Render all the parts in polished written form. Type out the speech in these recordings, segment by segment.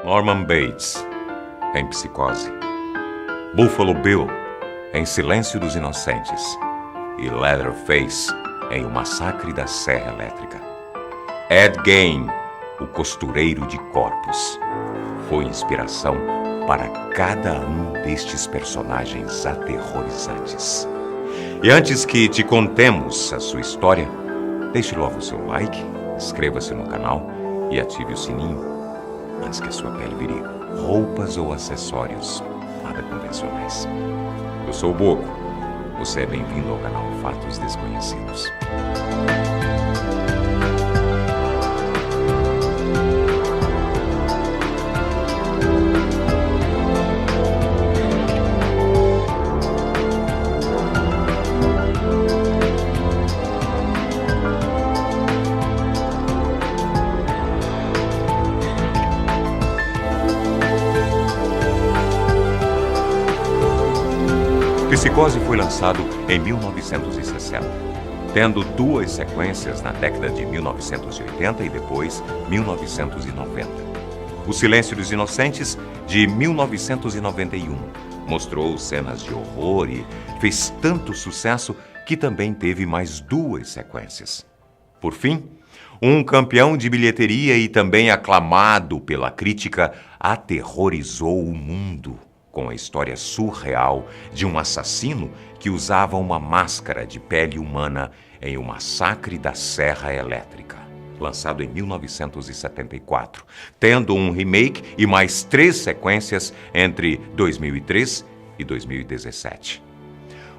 Norman Bates, em Psicose. Buffalo Bill, em Silêncio dos Inocentes. E Leatherface, em O Massacre da Serra Elétrica. Ed Gein, o costureiro de corpos, foi inspiração para cada um destes personagens aterrorizantes. E antes que te contemos a sua história, deixe logo o seu like, inscreva-se no canal e ative o sininho antes que a sua pele vire roupas ou acessórios nada convencionais. Eu sou o Bogo. Você é bem-vindo ao canal Fatos Desconhecidos. Psicose foi lançado em 1960, tendo duas sequências na década de 1980 e depois 1990. O Silêncio dos Inocentes, de 1991, mostrou cenas de horror e fez tanto sucesso que também teve mais duas sequências. Por fim, um campeão de bilheteria e também aclamado pela crítica aterrorizou o mundo com a história surreal de um assassino que usava uma máscara de pele humana em O Massacre da Serra Elétrica, lançado em 1974, tendo um remake e mais 3 sequências entre 2003 e 2017.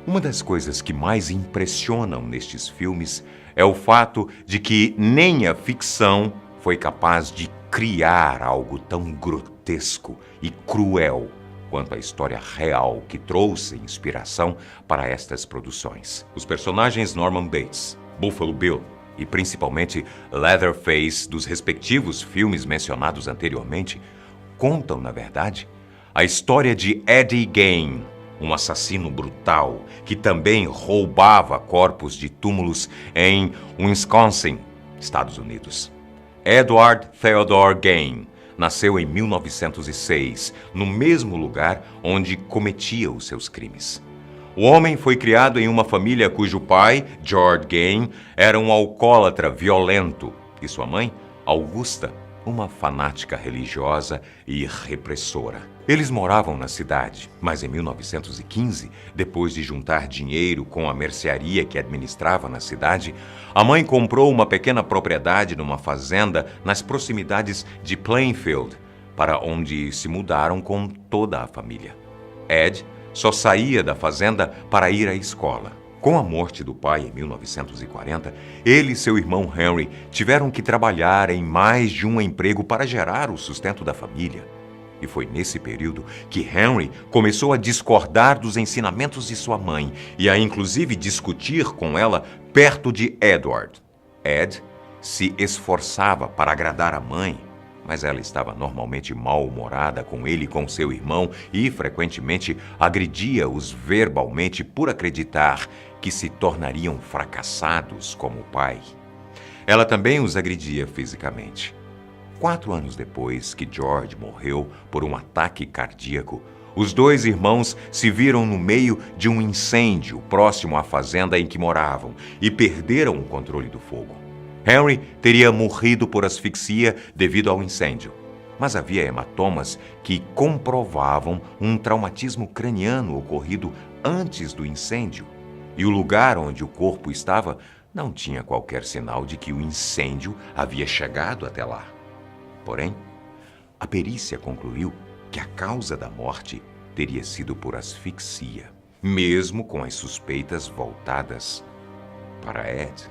Uma das coisas que mais impressionam nestes filmes é o fato de que nem a ficção foi capaz de criar algo tão grotesco e cruel quanto a história real que trouxe inspiração para estas produções. Os personagens Norman Bates, Buffalo Bill e principalmente Leatherface dos respectivos filmes mencionados anteriormente contam, na verdade, a história de Eddie Gein, um assassino brutal que também roubava corpos de túmulos em Wisconsin, Estados Unidos. Edward Theodore Gein nasceu em 1906, no mesmo lugar onde cometia os seus crimes. O homem foi criado em uma família cujo pai, George Gein, era um alcoólatra violento e sua mãe, Augusta, uma fanática religiosa e repressora. Eles moravam na cidade, mas em 1915, depois de juntar dinheiro com a mercearia que administrava na cidade, a mãe comprou uma pequena propriedade numa fazenda nas proximidades de Plainfield, para onde se mudaram com toda a família. Ed só saía da fazenda para ir à escola. Com a morte do pai em 1940, ele e seu irmão Henry tiveram que trabalhar em mais de um emprego para gerar o sustento da família. E foi nesse período que Henry começou a discordar dos ensinamentos de sua mãe e a inclusive discutir com ela perto de Edward. Ed se esforçava para agradar a mãe, mas ela estava normalmente mal-humorada com ele e com seu irmão e frequentemente agredia-os verbalmente por acreditar que se tornariam fracassados como pai. Ela também os agredia fisicamente. 4 anos depois que George morreu por um ataque cardíaco, os 2 irmãos se viram no meio de um incêndio próximo à fazenda em que moravam e perderam o controle do fogo. Henry teria morrido por asfixia devido ao incêndio, mas havia hematomas que comprovavam um traumatismo craniano ocorrido antes do incêndio, e o lugar onde o corpo estava não tinha qualquer sinal de que o incêndio havia chegado até lá. Porém, a perícia concluiu que a causa da morte teria sido por asfixia, mesmo com as suspeitas voltadas para Ed.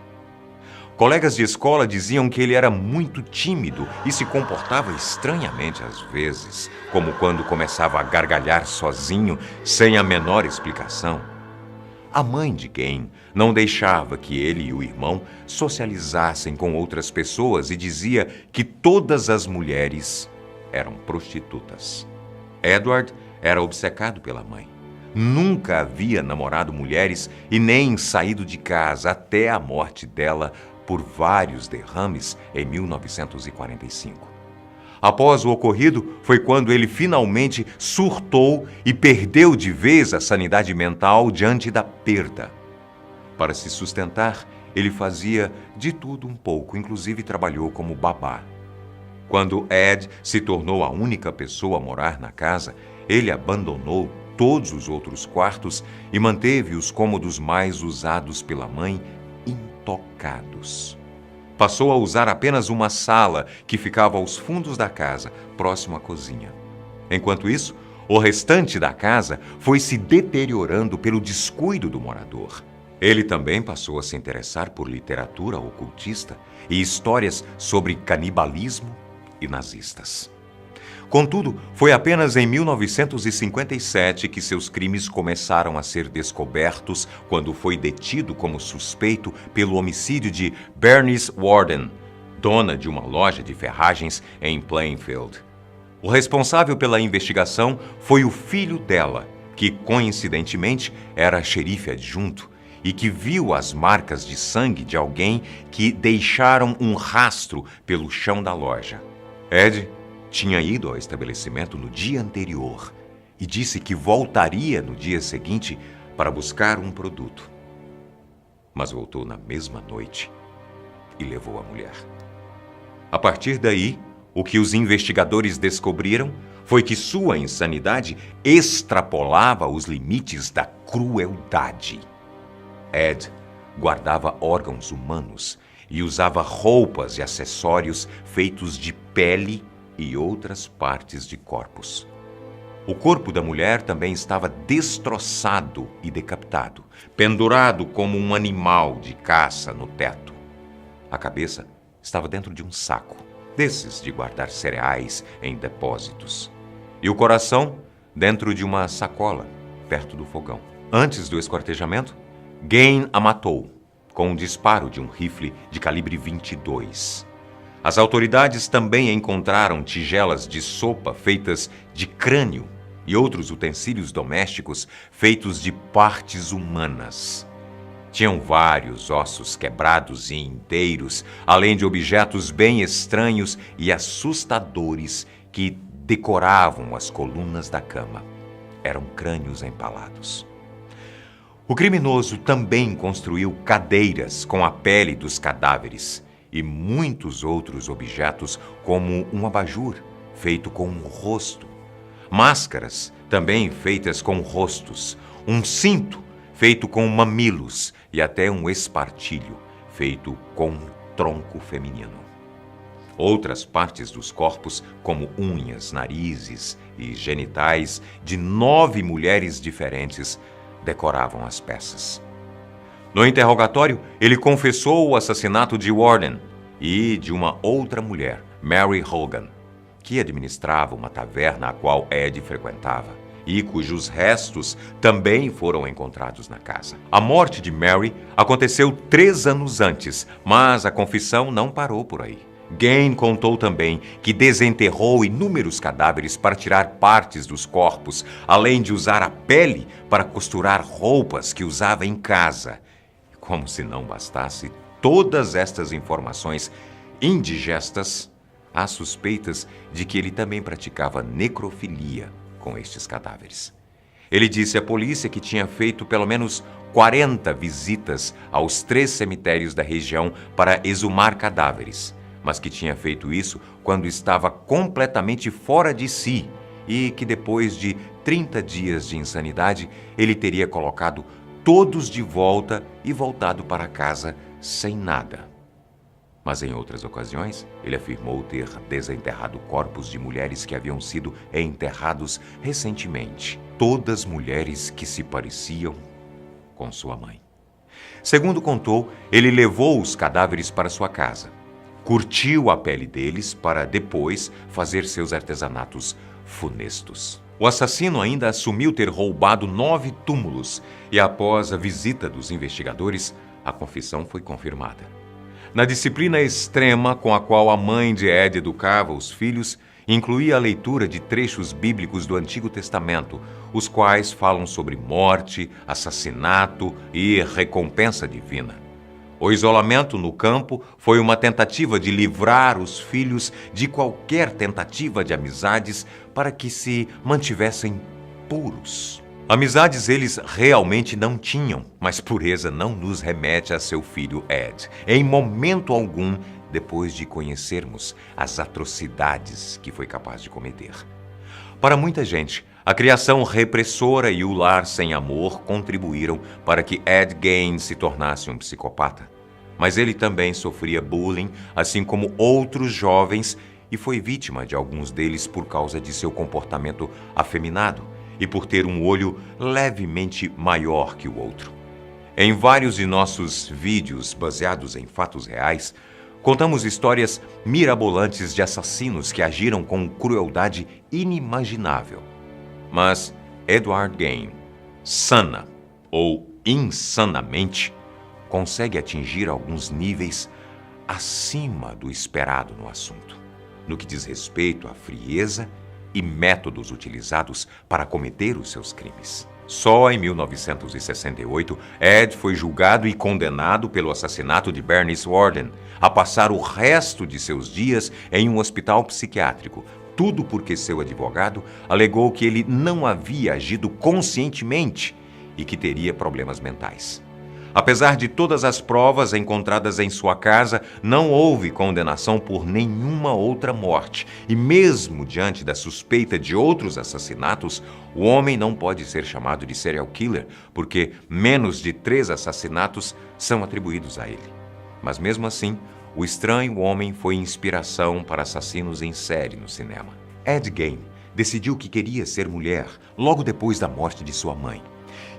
Colegas de escola diziam que ele era muito tímido e se comportava estranhamente às vezes, como quando começava a gargalhar sozinho, sem a menor explicação. A mãe de Gein não deixava que ele e o irmão socializassem com outras pessoas e dizia que todas as mulheres eram prostitutas. Edward era obcecado pela mãe. Nunca havia namorado mulheres e nem saído de casa até a morte dela por vários derrames em 1945. Após o ocorrido, foi quando ele finalmente surtou e perdeu de vez a sanidade mental diante da perda. Para se sustentar, ele fazia de tudo um pouco, inclusive trabalhou como babá. Quando Ed se tornou a única pessoa a morar na casa, ele abandonou todos os outros quartos e manteve os cômodos mais usados pela mãe intocados. Passou a usar apenas uma sala que ficava aos fundos da casa, próximo à cozinha. Enquanto isso, o restante da casa foi se deteriorando pelo descuido do morador. Ele também passou a se interessar por literatura ocultista e histórias sobre canibalismo e nazistas. Contudo, foi apenas em 1957 que seus crimes começaram a ser descobertos quando foi detido como suspeito pelo homicídio de Bernice Warden, dona de uma loja de ferragens em Plainfield. O responsável pela investigação foi o filho dela, que coincidentemente era xerife adjunto e que viu as marcas de sangue de alguém que deixaram um rastro pelo chão da loja. Ed tinha ido ao estabelecimento no dia anterior e disse que voltaria no dia seguinte para buscar um produto. Mas voltou na mesma noite e levou a mulher. A partir daí, o que os investigadores descobriram foi que sua insanidade extrapolava os limites da crueldade. Ed guardava órgãos humanos e usava roupas e acessórios feitos de pele e outras partes de corpos. O corpo da mulher também estava destroçado e decapitado, pendurado como um animal de caça no teto. A cabeça estava dentro de um saco, desses de guardar cereais em depósitos, e o coração dentro de uma sacola, perto do fogão. Antes do esquartejamento, Gain a matou com um disparo de um rifle de calibre 22. As autoridades também encontraram tigelas de sopa feitas de crânio e outros utensílios domésticos feitos de partes humanas. Tinham vários ossos quebrados e inteiros, além de objetos bem estranhos e assustadores que decoravam as colunas da cama. Eram crânios empalados. O criminoso também construiu cadeiras com a pele dos cadáveres e muitos outros objetos, como um abajur feito com um rosto, máscaras também feitas com rostos, um cinto feito com mamilos e até um espartilho feito com um tronco feminino. Outras partes dos corpos, como unhas, narizes e genitais de 9 mulheres diferentes, decoravam as peças. No interrogatório, ele confessou o assassinato de Warden e de uma outra mulher, Mary Hogan, que administrava uma taverna a qual Ed frequentava e cujos restos também foram encontrados na casa. A morte de Mary aconteceu 3 anos antes, mas a confissão não parou por aí. Gain contou também que desenterrou inúmeros cadáveres para tirar partes dos corpos, além de usar a pele para costurar roupas que usava em casa. Como se não bastasse todas estas informações indigestas, há suspeitas de que ele também praticava necrofilia com estes cadáveres. Ele disse à polícia que tinha feito pelo menos 40 visitas aos 3 cemitérios da região para exumar cadáveres, mas que tinha feito isso quando estava completamente fora de si e que depois de 30 dias de insanidade, ele teria colocado todos de volta e voltado para casa sem nada. Mas em outras ocasiões, ele afirmou ter desenterrado corpos de mulheres que haviam sido enterrados recentemente, todas mulheres que se pareciam com sua mãe. Segundo contou, ele levou os cadáveres para sua casa, curtiu a pele deles para depois fazer seus artesanatos funestos. O assassino ainda assumiu ter roubado 9 túmulos e, após a visita dos investigadores, a confissão foi confirmada. Na disciplina extrema com a qual a mãe de Ed educava os filhos, incluía a leitura de trechos bíblicos do Antigo Testamento, os quais falam sobre morte, assassinato e recompensa divina. O isolamento no campo foi uma tentativa de livrar os filhos de qualquer tentativa de amizades para que se mantivessem puros. Amizades eles realmente não tinham, mas pureza não nos remete a seu filho Ed, em momento algum, depois de conhecermos as atrocidades que foi capaz de cometer. Para muita gente, a criação repressora e o lar sem amor contribuíram para que Ed Gein se tornasse um psicopata. Mas ele também sofria bullying, assim como outros jovens, e foi vítima de alguns deles por causa de seu comportamento afeminado e por ter um olho levemente maior que o outro. Em vários de nossos vídeos baseados em fatos reais, contamos histórias mirabolantes de assassinos que agiram com crueldade inimaginável. Mas Edward Gein, sana ou insanamente, consegue atingir alguns níveis acima do esperado no assunto, no que diz respeito à frieza e métodos utilizados para cometer os seus crimes. Só em 1968, Ed foi julgado e condenado pelo assassinato de Bernice Worden a passar o resto de seus dias em um hospital psiquiátrico, tudo porque seu advogado alegou que ele não havia agido conscientemente e que teria problemas mentais. Apesar de todas as provas encontradas em sua casa, não houve condenação por nenhuma outra morte. E mesmo diante da suspeita de outros assassinatos, o homem não pode ser chamado de serial killer, porque menos de 3 assassinatos são atribuídos a ele. Mas mesmo assim, o estranho homem foi inspiração para assassinos em série no cinema. Ed Gein decidiu que queria ser mulher logo depois da morte de sua mãe.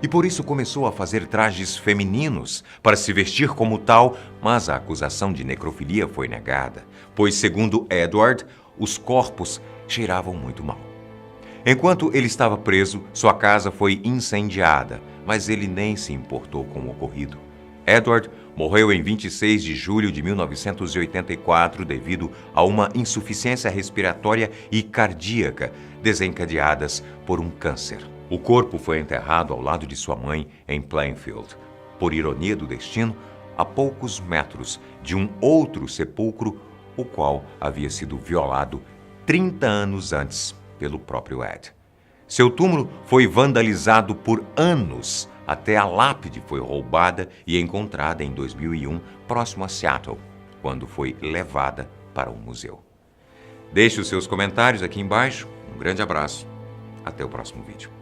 E por isso começou a fazer trajes femininos para se vestir como tal, mas a acusação de necrofilia foi negada, pois, segundo Edward, os corpos cheiravam muito mal. Enquanto ele estava preso, sua casa foi incendiada, mas ele nem se importou com o ocorrido. Edward morreu em 26 de julho de 1984 devido a uma insuficiência respiratória e cardíaca desencadeadas por um câncer. O corpo foi enterrado ao lado de sua mãe em Plainfield, por ironia do destino, a poucos metros de um outro sepulcro, o qual havia sido violado 30 anos antes pelo próprio Ed. Seu túmulo foi vandalizado por anos, até a lápide foi roubada e encontrada em 2001, próximo a Seattle, quando foi levada para um museu. Deixe os seus comentários aqui embaixo. Um grande abraço. Até o próximo vídeo.